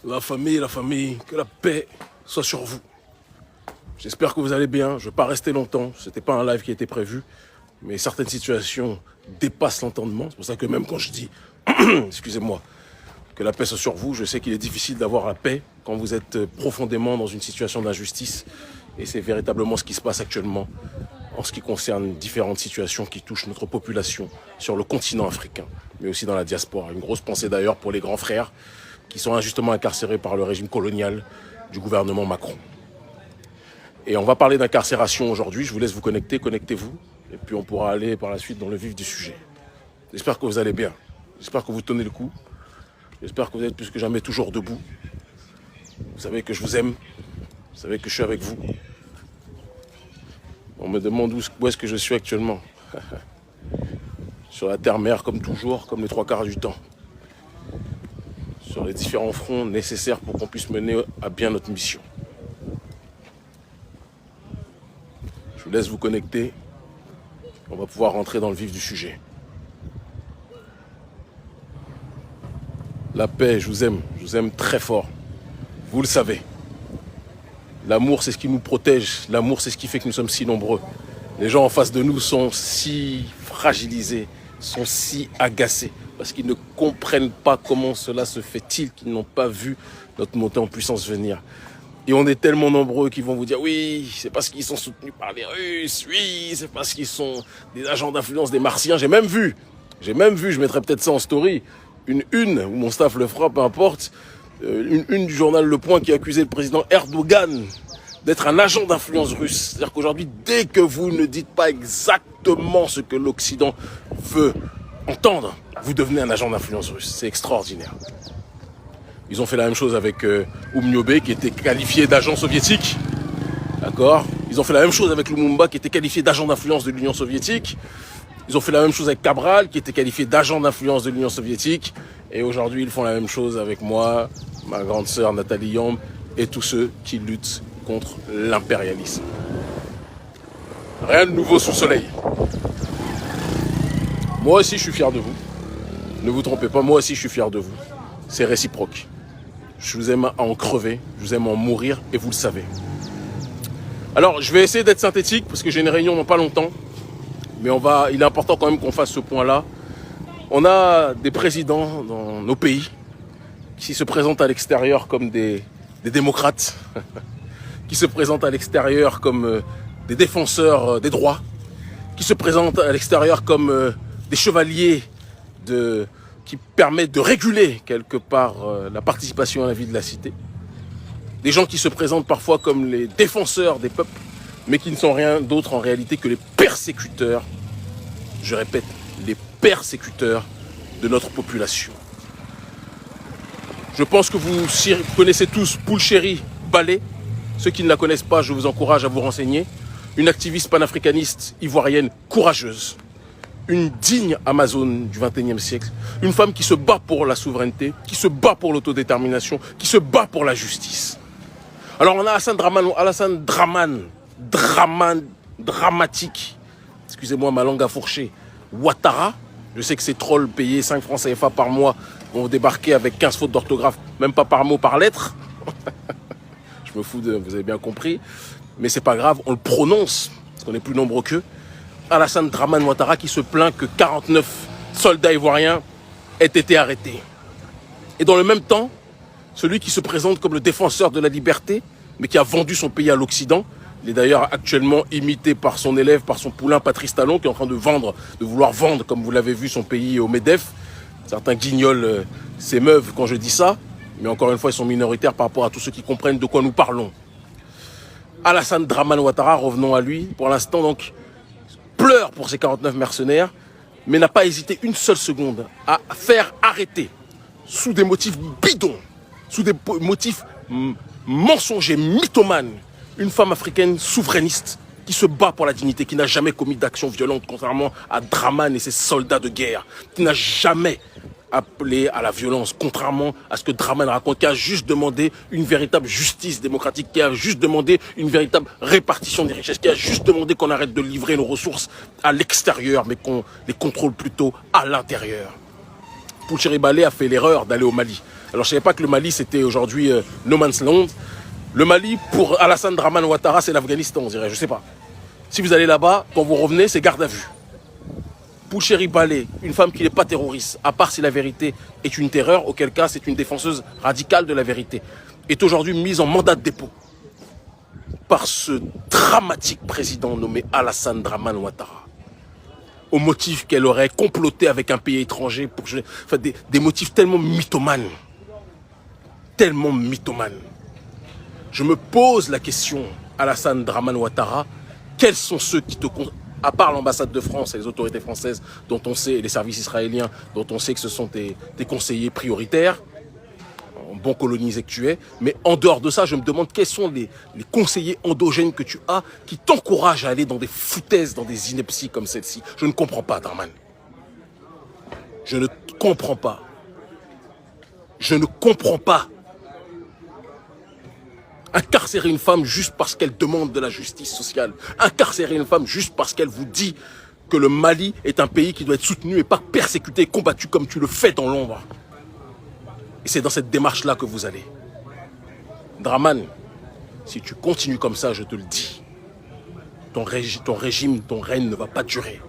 La famille, que la paix soit sur vous. J'espère que vous allez bien, je ne vais pas rester longtemps, ce n'était pas un live qui était prévu, mais certaines situations dépassent l'entendement. C'est pour ça que même quand je dis, excusez-moi, que la paix soit sur vous, je sais qu'il est difficile d'avoir la paix quand vous êtes profondément dans une situation d'injustice. Et c'est véritablement ce qui se passe actuellement en ce qui concerne différentes situations qui touchent notre population sur le continent africain, mais aussi dans la diaspora. Une grosse pensée d'ailleurs pour les grands frères qui sont injustement incarcérés par le régime colonial du gouvernement Macron. Et on va parler d'incarcération aujourd'hui. Je vous laisse vous connecter, connectez-vous. Et puis on pourra aller par la suite dans le vif du sujet. J'espère que vous allez bien. J'espère que vous tenez le coup. J'espère que vous êtes plus que jamais toujours debout. Vous savez que je vous aime. Vous savez que je suis avec vous. On me demande où est-ce que je suis actuellement. Sur la terre-mère comme toujours, comme les 3/4 du temps. Sur les différents fronts nécessaires pour qu'on puisse mener à bien notre mission. Je vous laisse vous connecter. On va pouvoir rentrer dans le vif du sujet. La paix, je vous aime très fort. Vous le savez. L'amour, c'est ce qui nous protège. L'amour, c'est ce qui fait que nous sommes si nombreux. Les gens en face de nous sont si fragilisés, sont si agacés, parce qu'ils ne comprennent pas comment cela se fait-il, qu'ils n'ont pas vu notre montée en puissance venir. Et on est tellement nombreux qui vont vous dire oui, c'est parce qu'ils sont soutenus par les Russes, oui, c'est parce qu'ils sont des agents d'influence des Martiens. J'ai même vu, je mettrai peut-être ça en story, une ou mon staff le fera, peu importe, une du journal Le Point qui accusait le président Erdogan d'être un agent d'influence russe. C'est-à-dire qu'aujourd'hui, dès que vous ne dites pas exactement ce que l'Occident veut entendre, vous devenez un agent d'influence russe. C'est extraordinaire. Ils ont fait la même chose avec Oumniobé, qui était qualifié d'agent soviétique. D'accord ? Ils ont fait la même chose avec Lumumba, qui était qualifié d'agent d'influence de l'Union soviétique. Ils ont fait la même chose avec Cabral, qui était qualifié d'agent d'influence de l'Union soviétique. Et aujourd'hui, ils font la même chose avec moi, ma grande sœur Nathalie Yamb, et tous ceux qui luttent contre l'impérialisme. Rien de nouveau sous le soleil. Moi aussi, je suis fier de vous. Ne vous trompez pas, moi aussi, je suis fier de vous. C'est réciproque. Je vous aime à en crever, je vous aime à en mourir, et vous le savez. Alors, je vais essayer d'être synthétique, parce que j'ai une réunion dans pas longtemps. Mais il est important quand même qu'on fasse ce point-là. On a des présidents dans nos pays qui se présentent à l'extérieur comme des démocrates, qui se présentent à l'extérieur comme des défenseurs des droits, qui se présentent à l'extérieur comme des chevaliers qui permettent de réguler quelque part la participation à la vie de la cité. Des gens qui se présentent parfois comme les défenseurs des peuples, mais qui ne sont rien d'autre en réalité que les persécuteurs, je répète, les persécuteurs de notre population. Je pense que vous connaissez tous Poulchéri Balé. Ceux qui ne la connaissent pas, je vous encourage à vous renseigner. Une activiste panafricaniste ivoirienne courageuse. Une digne Amazone du XXIe siècle. Une femme qui se bat pour la souveraineté, qui se bat pour l'autodétermination, qui se bat pour la justice. Alors on a Alassane dramatique. Excusez-moi, ma langue a fourché. Ouattara. Je sais que ces trolls payés 5 francs CFA par mois vont débarquer avec 15 fautes d'orthographe, même pas par mot, par lettre. Je me fous vous avez bien compris. Mais c'est pas grave, on le prononce, parce qu'on est plus nombreux qu'eux. Alassane Dramane Ouattara qui se plaint que 49 soldats ivoiriens aient été arrêtés. Et dans le même temps, celui qui se présente comme le défenseur de la liberté, mais qui a vendu son pays à l'Occident, il est d'ailleurs actuellement imité par son élève, par son poulain Patrice Talon, qui est en train de vouloir vendre, comme vous l'avez vu, son pays au MEDEF. Certains guignolent s'émeuvent quand je dis ça, mais encore une fois, ils sont minoritaires par rapport à tous ceux qui comprennent de quoi nous parlons. Alassane Dramane Ouattara, revenons à lui, pour l'instant donc, pleure pour ses 49 mercenaires, mais n'a pas hésité une seule seconde à faire arrêter, sous des motifs bidons, sous des motifs mensongers, mythomanes, une femme africaine souverainiste qui se bat pour la dignité, qui n'a jamais commis d'action violente, contrairement à Dramane et ses soldats de guerre, qui n'a jamais appelé à la violence, contrairement à ce que Dramane raconte, qui a juste demandé une véritable justice démocratique, qui a juste demandé une véritable répartition des richesses, qui a juste demandé qu'on arrête de livrer nos ressources à l'extérieur, mais qu'on les contrôle plutôt à l'intérieur. Poulchéri Balé a fait l'erreur d'aller au Mali. Alors je ne savais pas que le Mali c'était aujourd'hui no man's land. Le Mali pour Alassane Dramane Ouattara c'est l'Afghanistan on dirait, je ne sais pas. Si vous allez là-bas, quand vous revenez c'est garde à vue. Pouchéri Balé, une femme qui n'est pas terroriste, à part si la vérité est une terreur, auquel cas c'est une défenseuse radicale de la vérité, est aujourd'hui mise en mandat de dépôt par ce dramatique président nommé Alassane Dramane Ouattara, au motif qu'elle aurait comploté avec un pays étranger, pour enfin, des motifs tellement mythomanes. Tellement mythomanes. Je me pose la question, Alassane Dramane Ouattara, quels sont ceux qui te... À part l'ambassade de France et les autorités françaises, dont on sait, et les services israéliens, dont on sait que ce sont tes conseillers prioritaires, bon colonisé que tu es, mais en dehors de ça, je me demande quels sont les conseillers endogènes que tu as qui t'encouragent à aller dans des foutaises, dans des inepties comme celle-ci. Je ne comprends pas, Dramane. Je ne comprends pas. Je ne comprends pas. Incarcérer une femme juste parce qu'elle demande de la justice sociale. Incarcérer une femme juste parce qu'elle vous dit que le Mali est un pays qui doit être soutenu et pas persécuté, combattu comme tu le fais dans l'ombre. Et c'est dans cette démarche-là que vous allez. Dramane, si tu continues comme ça, je te le dis, ton régime, ton règne ne va pas durer.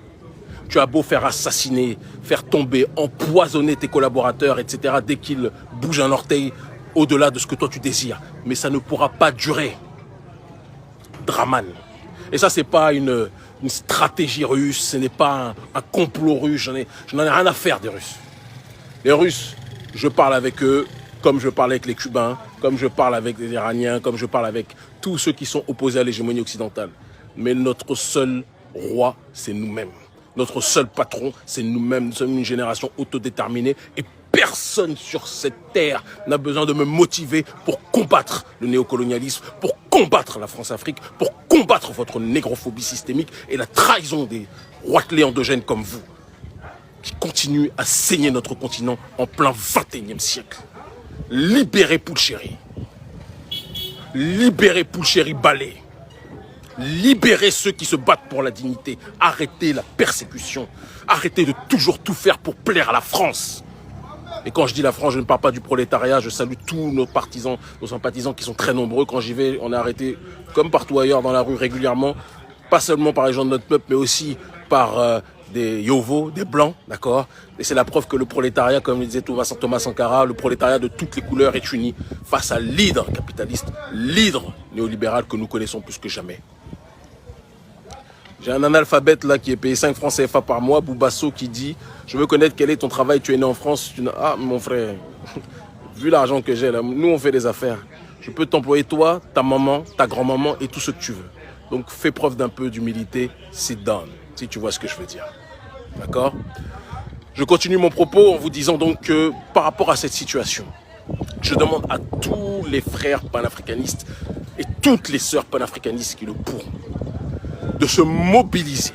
Tu as beau faire assassiner, faire tomber, empoisonner tes collaborateurs, etc. dès qu'ils bougent un orteil au-delà de ce que toi tu désires. Mais ça ne pourra pas durer. Dramane. Et ça, c'est pas une stratégie russe, ce n'est pas un complot russe, je n'en ai rien à faire des Russes. Les Russes, je parle avec eux comme je parle avec les Cubains, comme je parle avec les Iraniens, comme je parle avec tous ceux qui sont opposés à l'hégémonie occidentale. Mais notre seul roi, c'est nous-mêmes. Notre seul patron, c'est nous-mêmes. Nous sommes une génération autodéterminée et personne sur cette terre n'a besoin de me motiver pour combattre le néocolonialisme, pour combattre la France-Afrique, pour combattre votre négrophobie systémique et la trahison des roitelets endogènes comme vous, qui continuent à saigner notre continent en plein 21e siècle. Libérez Pouchéri. Libérez Pouchéri Balé. Libérez ceux qui se battent pour la dignité. Arrêtez la persécution. Arrêtez de toujours tout faire pour plaire à la France. Et quand je dis la France, je ne parle pas du prolétariat. Je salue tous nos partisans, nos sympathisants qui sont très nombreux. Quand j'y vais, on est arrêté comme partout ailleurs dans la rue régulièrement. Pas seulement par les gens de notre peuple, mais aussi par des Yovos, des Blancs, d'accord. Et c'est la preuve que le prolétariat, comme le disait Thomas Sankara, le prolétariat de toutes les couleurs est uni face à l'hydre capitaliste, l'hydre néolibéral que nous connaissons plus que jamais. J'ai un analphabète là qui est payé 5 francs CFA par mois, Boubasso, qui dit « Je veux connaître quel est ton travail, tu es né en France. » Ah mon frère, vu l'argent que j'ai là, nous on fait des affaires. Je peux t'employer toi, ta maman, ta grand-maman et tout ce que tu veux. Donc fais preuve d'un peu d'humilité, sit down, si tu vois ce que je veux dire. D'accord? Je continue mon propos en vous disant donc que par rapport à cette situation, je demande à tous les frères panafricanistes et toutes les sœurs panafricanistes qui le pourront de se mobiliser,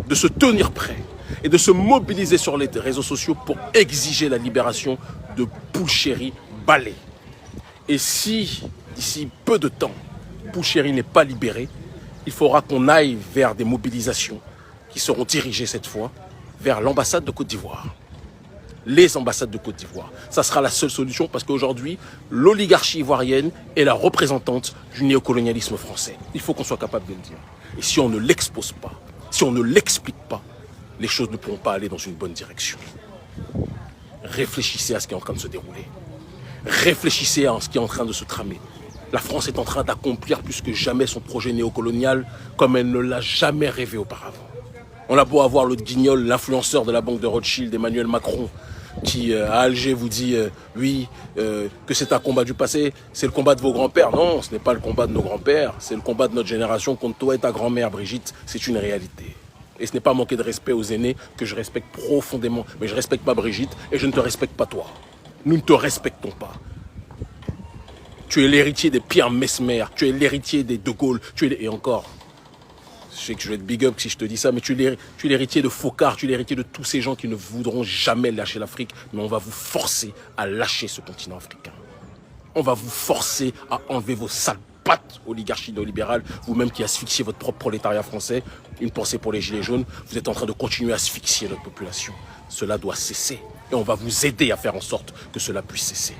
de se tenir prêt et de se mobiliser sur les réseaux sociaux pour exiger la libération de Pouchéri Balé. Et si, d'ici peu de temps, Pouchéri n'est pas libéré, il faudra qu'on aille vers des mobilisations qui seront dirigées cette fois vers l'ambassade de Côte d'Ivoire. Les ambassades de Côte d'Ivoire. Ça sera la seule solution parce qu'aujourd'hui, l'oligarchie ivoirienne est la représentante du néocolonialisme français. Il faut qu'on soit capable de le dire. Et si on ne l'expose pas, si on ne l'explique pas, les choses ne pourront pas aller dans une bonne direction. Réfléchissez à ce qui est en train de se dérouler. Réfléchissez à ce qui est en train de se tramer. La France est en train d'accomplir plus que jamais son projet néocolonial comme elle ne l'a jamais rêvé auparavant. On a beau avoir l'autre guignol, l'influenceur de la banque de Rothschild, Emmanuel Macron, qui à Alger vous dit que c'est un combat du passé, c'est le combat de vos grands-pères. Non, ce n'est pas le combat de nos grands-pères, c'est le combat de notre génération contre toi et ta grand-mère Brigitte, c'est une réalité. Et ce n'est pas manquer de respect aux aînés que je respecte profondément, mais je ne respecte pas Brigitte et je ne te respecte pas toi. Nous ne te respectons pas. Tu es l'héritier des Pierre Messmer, tu es l'héritier des De Gaulle, et encore. Je sais que je vais être big up si je te dis ça, mais tu es l'héritier de Focard, tu es l'héritier de tous ces gens qui ne voudront jamais lâcher l'Afrique, mais on va vous forcer à lâcher ce continent africain. On va vous forcer à enlever vos sales pattes oligarchie néolibérale, vous-même qui asphyxiez votre propre prolétariat français, une pensée pour les gilets jaunes, vous êtes en train de continuer à asphyxier notre population. Cela doit cesser et on va vous aider à faire en sorte que cela puisse cesser.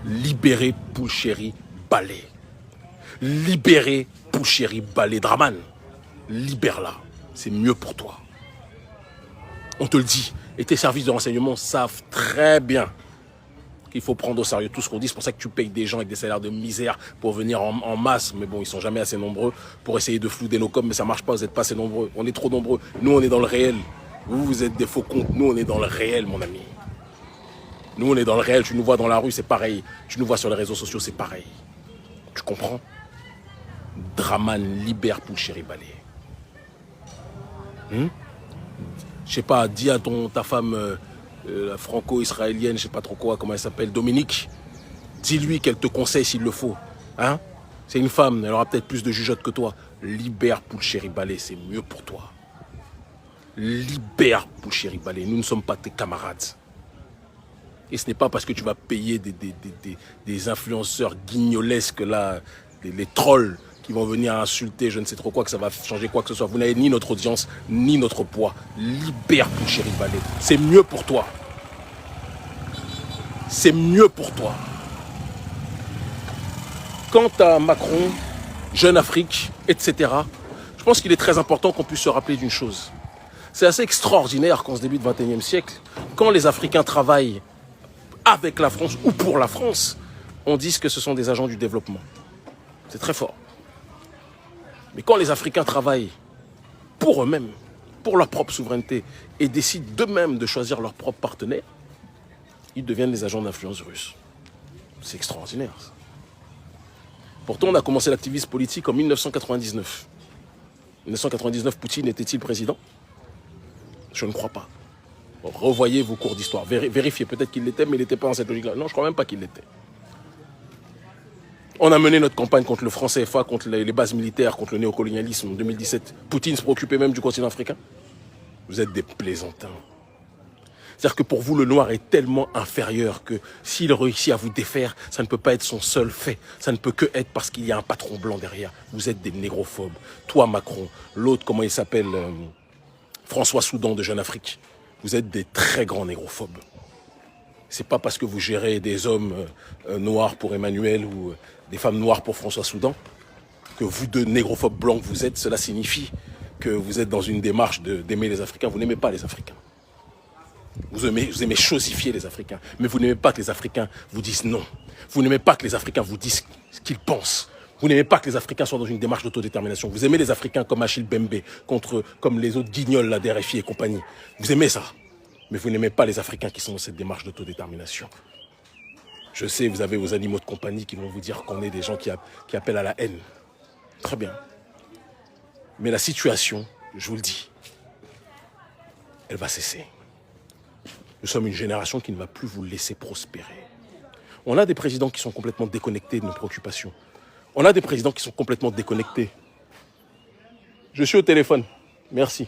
Libérez Pouchéry Balé. Libérez Pouchéry Balé Draman. Libère-la. C'est mieux pour toi. On te le dit. Et tes services de renseignement savent très bien qu'il faut prendre au sérieux tout ce qu'on dit. C'est pour ça que tu payes des gens avec des salaires de misère pour venir en masse. Mais bon, ils sont jamais assez nombreux pour essayer de flouder nos coms. Mais ça marche pas, vous n'êtes pas assez nombreux. On est trop nombreux. Nous, on est dans le réel. Vous, vous êtes des faux comptes. Nous, on est dans le réel, mon ami. Nous, on est dans le réel. Tu nous vois dans la rue, c'est pareil. Tu nous vois sur les réseaux sociaux, c'est pareil. Tu comprends? Draman libère Pouchéry Balé. Je sais pas, dis à ta femme la franco-israélienne, je sais pas trop quoi, comment elle s'appelle, Dominique. Dis-lui qu'elle te conseille s'il le faut. Hein? C'est une femme, elle aura peut-être plus de jugeote que toi. Libère Pouchéry Balé, c'est mieux pour toi. Libère Pouchéry Balé, nous ne sommes pas tes camarades. Et ce n'est pas parce que tu vas payer des influenceurs guignolesques là, les trolls qui vont venir insulter je ne sais trop quoi que ça va changer quoi que ce soit. Vous n'avez ni notre audience, ni notre poids. Libère Pouchéry Balé. C'est mieux pour toi. C'est mieux pour toi. Quant à Macron, Jeune Afrique, etc., je pense qu'il est très important qu'on puisse se rappeler d'une chose. C'est assez extraordinaire qu'en ce début du XXIe siècle, quand les Africains travaillent avec la France ou pour la France, on dise que ce sont des agents du développement. C'est très fort. Mais quand les Africains travaillent pour eux-mêmes, pour leur propre souveraineté, et décident d'eux-mêmes de choisir leur propre partenaire, ils deviennent des agents d'influence russe. C'est extraordinaire, ça. Pourtant, on a commencé l'activisme politique en 1999. 1999, Poutine était-il président? Je ne crois pas. Bon, revoyez vos cours d'histoire. Vérifiez, peut-être qu'il l'était, mais il n'était pas dans cette logique-là. Non, je ne crois même pas qu'il l'était. On a mené notre campagne contre le franc CFA, contre les bases militaires, contre le néocolonialisme en 2017. Poutine se préoccupait même du continent africain. Vous êtes des plaisantins. C'est-à-dire que pour vous, le noir est tellement inférieur que s'il réussit à vous défaire, ça ne peut pas être son seul fait. Ça ne peut que être parce qu'il y a un patron blanc derrière. Vous êtes des négrophobes. Toi, Macron, l'autre, comment il s'appelle, François Soudan de Jeune Afrique. Vous êtes des très grands négrophobes. C'est pas parce que vous gérez des hommes noirs pour Emmanuel ou des femmes noires pour François Soudan que vous, deux négrophobes blancs que vous êtes, cela signifie que vous êtes dans une démarche d'aimer les Africains. Vous n'aimez pas les Africains. Vous aimez chosifier les Africains. Mais vous n'aimez pas que les Africains vous disent non. Vous n'aimez pas que les Africains vous disent ce qu'ils pensent. Vous n'aimez pas que les Africains soient dans une démarche d'autodétermination. Vous aimez les Africains comme Achille Bembe, comme les autres guignols, la DRFI et compagnie. Vous aimez ça. Mais vous n'aimez pas les Africains qui sont dans cette démarche d'autodétermination. Je sais, vous avez vos animaux de compagnie qui vont vous dire qu'on est des gens qui appellent à la haine. Très bien. Mais la situation, je vous le dis, elle va cesser. Nous sommes une génération qui ne va plus vous laisser prospérer. On a des présidents qui sont complètement déconnectés de nos préoccupations. On a des présidents qui sont complètement déconnectés. Je suis au téléphone. Merci.